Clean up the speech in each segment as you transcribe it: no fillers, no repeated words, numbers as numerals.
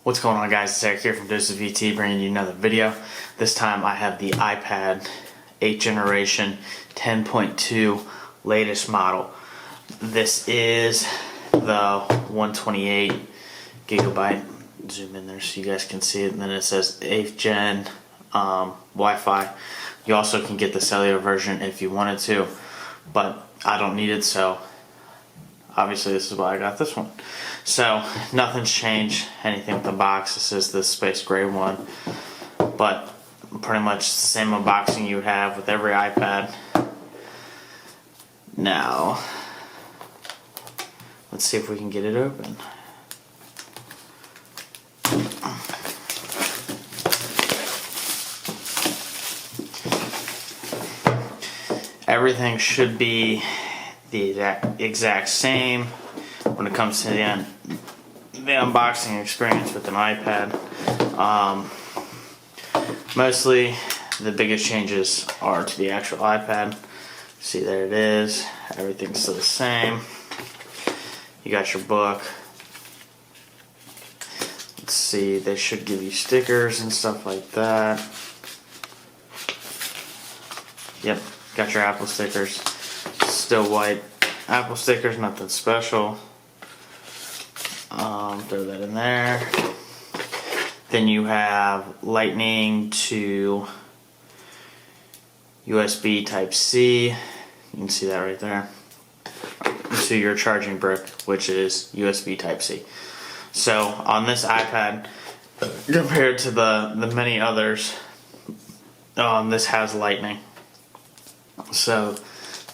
What's going on, guys? It's Eric here from Doses VT, bringing you another video. This time I have the iPad 8th generation 10.2 latest model. This is the 128 gigabyte. Zoom in there so you guys can see it. And then it says 8th gen Wi-Fi. You also can get the cellular version if you wanted to, but I don't need it, so obviously this is why I got this one. So nothing's changed, anything with the box. This is the space gray one, but pretty much the same unboxing you would have with every iPad. Now let's see if we can get it open. Everything should be the exact same when it comes to the unboxing experience with an iPad. Mostly the biggest changes are to the actual iPad. See, there it is. Everything's still the same. You got your book. Let's see, they should give you stickers and stuff like that. Yep, got your Apple stickers. Still white Apple stickers, nothing special. Throw that in there. Then you have Lightning to USB Type-C. You can see that right there. To your charging brick, which is USB Type-C. So on this iPad, compared to the many others, this has Lightning. So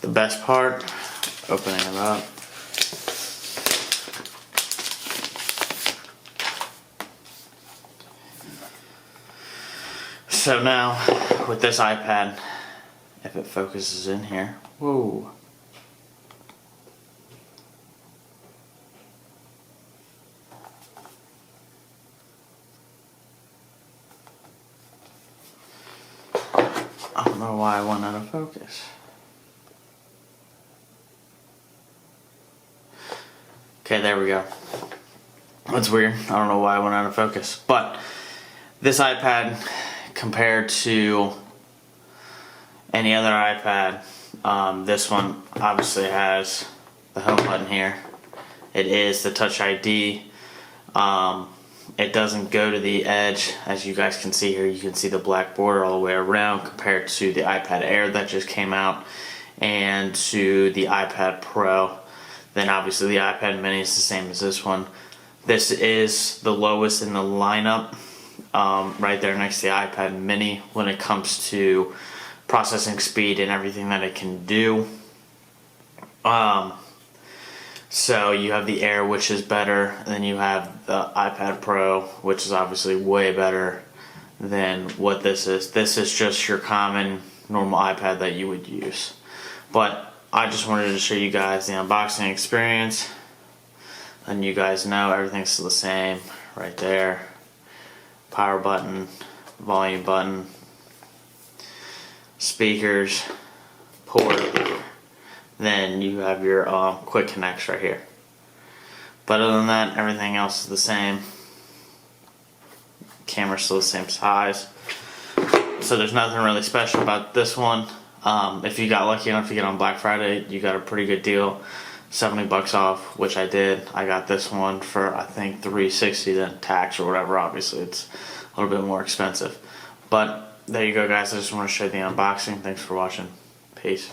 the best part, opening it up. So now, with this iPad, if it focuses in here, whoa. I don't know why I went out of focus. Okay, there we go. That's weird. I don't know why I went out of focus. But this iPad, compared to any other iPad, this one obviously has the home button here. It is the Touch ID. It doesn't go to the edge, as you guys can see here. You can see the black border all the way around compared to the iPad Air that just came out and to the iPad Pro. Then obviously the iPad Mini is the same as this one. This is the lowest in the lineup, right there next to the iPad Mini when it comes to processing speed and everything that it can do. So you have the Air, which is better, and then you have the iPad Pro, which is obviously way better than what this is. This is just your common, normal iPad that you would use. But I just wanted to show you guys the unboxing experience, and you guys know everything's still the same right there. Power button, volume button, speakers, port. Then you have your quick connects right here. But other than that, everything else is the same. Camera's still the same size. So there's nothing really special about this one. If you got lucky enough to get on Black Friday, you got a pretty good deal. 70 bucks off, which I did. I got this one for, I think, $360, then tax or whatever. Obviously it's a little bit more expensive. But there you go, guys. I just want to show you the unboxing. Thanks for watching. Peace.